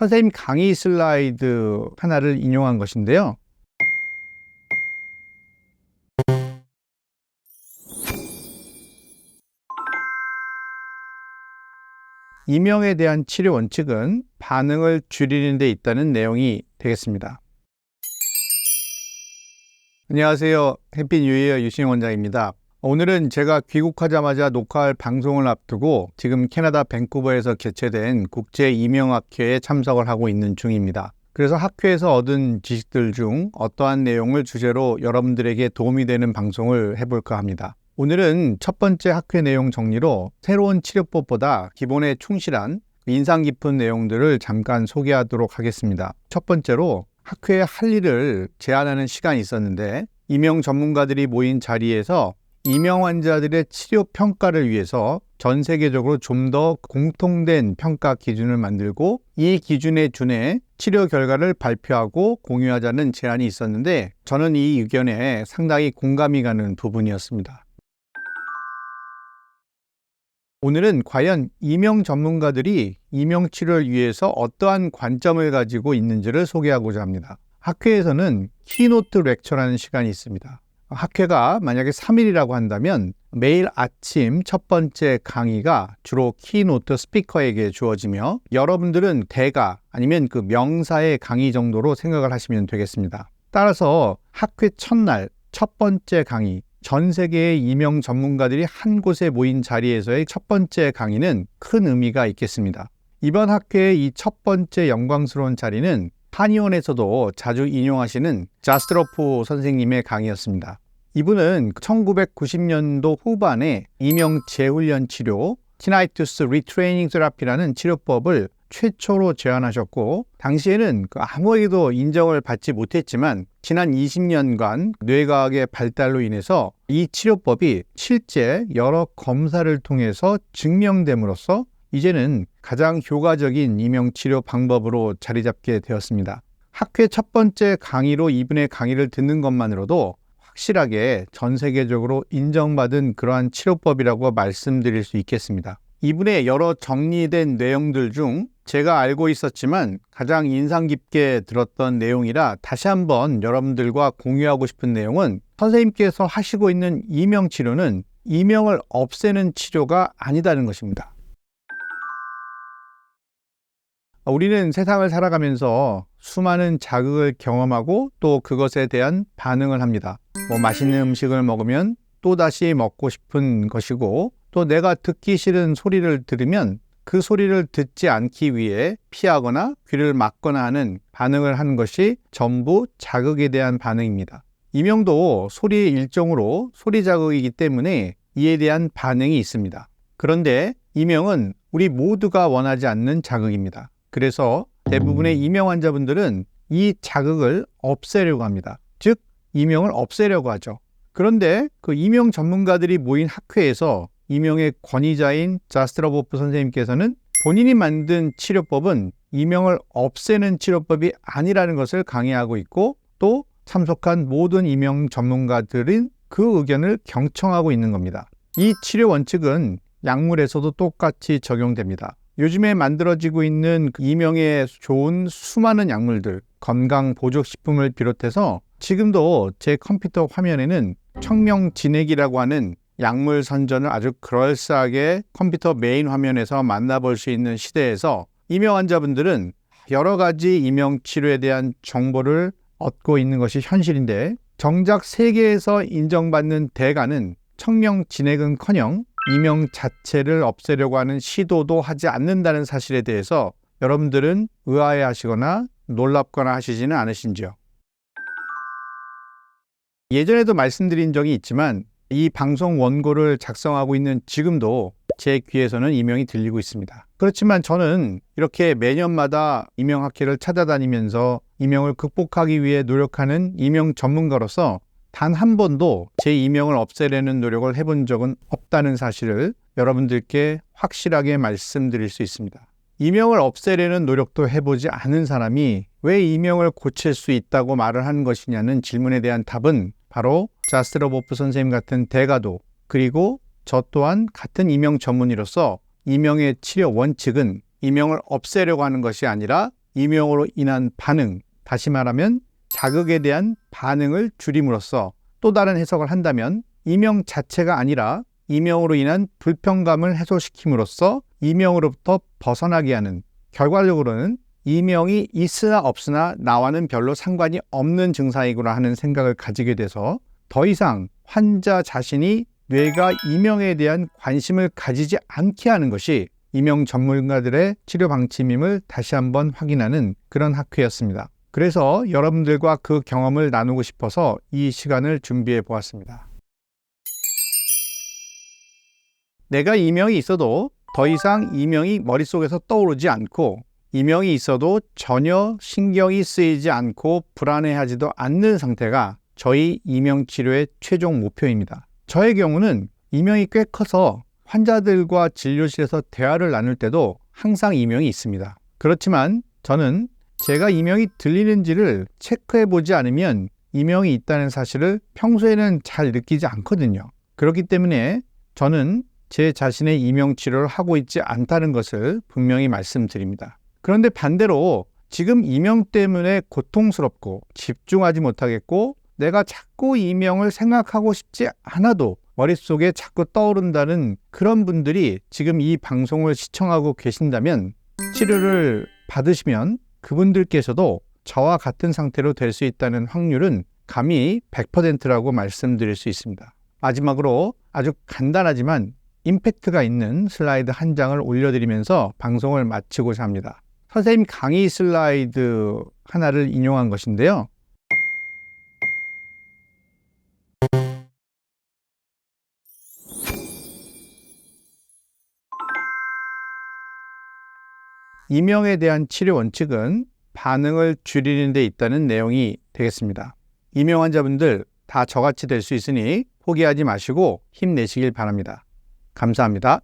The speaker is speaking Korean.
선생님 강의 슬라이드 하나를 인용한 것인데요. 이명에 대한 치료 원칙은 반응을 줄이는 데 있다는 내용이 되겠습니다. 안녕하세요. 햇빛 뉴이어 유신영 원장입니다. 오늘은 제가 귀국하자마자 녹화할 방송을 앞두고 지금 캐나다 밴쿠버에서 개최된 국제 이명학회에 참석을 하고 있는 중입니다. 그래서 학회에서 얻은 지식들 중 어떠한 내용을 주제로 여러분들에게 도움이 되는 방송을 해볼까 합니다. 오늘은 첫 번째 학회 내용 정리로 새로운 치료법보다 기본에 충실한 인상 깊은 내용들을 잠깐 소개하도록 하겠습니다. 첫 번째로 학회에 할 일을 제안하는 시간이 있었는데 이명 전문가들이 모인 자리에서 이명 환자들의 치료 평가를 위해서 전 세계적으로 좀 더 공통된 평가 기준을 만들고 이 기준에 준해 치료 결과를 발표하고 공유하자는 제안이 있었는데 저는 이 의견에 상당히 공감이 가는 부분이었습니다. 오늘은 과연 이명 전문가들이 이명 치료를 위해서 어떠한 관점을 가지고 있는지를 소개하고자 합니다. 학회에서는 키노트 렉처라는 시간이 있습니다. 학회가 만약에 3일이라고 한다면 매일 아침 첫 번째 강의가 주로 키노트 스피커에게 주어지며 여러분들은 대가 아니면 그 명사의 강의 정도로 생각을 하시면 되겠습니다. 따라서 학회 첫날 첫 번째 강의, 전 세계의 이명 전문가들이 한 곳에 모인 자리에서의 첫 번째 강의는 큰 의미가 있겠습니다. 이번 학회의 이 첫 번째 영광스러운 자리는 한의원에서도 자주 인용하시는 자스트로프 선생님의 강의였습니다. 이분은 1990년도 후반에 이명 재훈련 치료, 티나이투스 리트레이닝 테라피라는 치료법을 최초로 제안하셨고 당시에는 아무에게도 인정을 받지 못했지만 지난 20년간 뇌과학의 발달로 인해서 이 치료법이 실제 여러 검사를 통해서 증명됨으로써 이제는 가장 효과적인 이명치료 방법으로 자리 잡게 되었습니다. 학회 첫 번째 강의로 이분의 강의를 듣는 것만으로도 확실하게 전 세계적으로 인정받은 그러한 치료법이라고 말씀드릴 수 있겠습니다. 이분의 여러 정리된 내용들 중 제가 알고 있었지만 가장 인상 깊게 들었던 내용이라 다시 한번 여러분들과 공유하고 싶은 내용은 선생님께서 하시고 있는 이명치료는 이명을 없애는 치료가 아니다는 것입니다. 우리는 세상을 살아가면서 수많은 자극을 경험하고 또 그것에 대한 반응을 합니다. 맛있는 음식을 먹으면 또다시 먹고 싶은 것이고 또 내가 듣기 싫은 소리를 들으면 그 소리를 듣지 않기 위해 피하거나 귀를 막거나 하는 반응을 하는 것이 전부 자극에 대한 반응입니다. 이명도 소리의 일종으로 소리 자극이기 때문에 이에 대한 반응이 있습니다. 그런데 이명은 우리 모두가 원하지 않는 자극입니다. 그래서 대부분의 이명 환자분들은 이 자극을 없애려고 합니다. 즉, 이명을 없애려고 하죠. 그런데 그 이명 전문가들이 모인 학회에서 이명의 권위자인 자스트로보프 선생님께서는 본인이 만든 치료법은 이명을 없애는 치료법이 아니라는 것을 강의하고 있고 또 참석한 모든 이명 전문가들은 그 의견을 경청하고 있는 겁니다. 이 치료 원칙은 약물에서도 똑같이 적용됩니다. 요즘에 만들어지고 있는 이명에 좋은 수많은 약물들, 건강보조식품을 비롯해서 지금도 제 컴퓨터 화면에는 청명진액이라고 하는 약물 선전을 아주 그럴싸하게 컴퓨터 메인 화면에서 만나볼 수 있는 시대에서 이명 환자분들은 여러 가지 이명 치료에 대한 정보를 얻고 있는 것이 현실인데 정작 세계에서 인정받는 대가는 청명진액은커녕 이명 자체를 없애려고 하는 시도도 하지 않는다는 사실에 대해서 여러분들은 의아해하시거나 놀랍거나 하시지는 않으신지요? 예전에도 말씀드린 적이 있지만 이 방송 원고를 작성하고 있는 지금도 제 귀에서는 이명이 들리고 있습니다. 그렇지만 저는 이렇게 매년마다 이명학회를 찾아다니면서 이명을 극복하기 위해 노력하는 이명 전문가로서 단 한 번도 제 이명을 없애려는 노력을 해본 적은 없다는 사실을 여러분들께 확실하게 말씀드릴 수 있습니다. 이명을 없애려는 노력도 해보지 않은 사람이 왜 이명을 고칠 수 있다고 말을 하는 것이냐는 질문에 대한 답은 바로 자스트로보프 선생님 같은 대가도 그리고 저 또한 같은 이명 전문의로서 이명의 치료 원칙은 이명을 없애려고 하는 것이 아니라 이명으로 인한 반응, 다시 말하면 자극에 대한 반응을 줄임으로써 또 다른 해석을 한다면 이명 자체가 아니라 이명으로 인한 불편감을 해소시킴으로써 이명으로부터 벗어나게 하는, 결과적으로는 이명이 있으나 없으나 나와는 별로 상관이 없는 증상이구나 하는 생각을 가지게 돼서 더 이상 환자 자신이 뇌가 이명에 대한 관심을 가지지 않게 하는 것이 이명 전문가들의 치료 방침임을 다시 한번 확인하는 그런 학회였습니다. 그래서 여러분들과 그 경험을 나누고 싶어서 이 시간을 준비해 보았습니다. 내가 이명이 있어도 더 이상 이명이 머릿속에서 떠오르지 않고 이명이 있어도 전혀 신경이 쓰이지 않고 불안해하지도 않는 상태가 저희 이명 치료의 최종 목표입니다. 저의 경우는 이명이 꽤 커서 환자들과 진료실에서 대화를 나눌 때도 항상 이명이 있습니다. 그렇지만 저는 제가 이명이 들리는지를 체크해 보지 않으면 이명이 있다는 사실을 평소에는 잘 느끼지 않거든요. 그렇기 때문에 저는 제 자신의 이명 치료를 하고 있지 않다는 것을 분명히 말씀드립니다. 그런데 반대로 지금 이명 때문에 고통스럽고 집중하지 못하겠고 내가 자꾸 이명을 생각하고 싶지 않아도 머릿속에 자꾸 떠오른다는 그런 분들이 지금 이 방송을 시청하고 계신다면 치료를 받으시면 그분들께서도 저와 같은 상태로 될 수 있다는 확률은 감히 100%라고 말씀드릴 수 있습니다. 마지막으로 아주 간단하지만 임팩트가 있는 슬라이드 한 장을 올려드리면서 방송을 마치고자 합니다. 선생님 강의 슬라이드 하나를 인용한 것인데요. 이명에 대한 치료 원칙은 반응을 줄이는 데 있다는 내용이 되겠습니다. 이명 환자분들 다 저같이 될 수 있으니 포기하지 마시고 힘내시길 바랍니다. 감사합니다.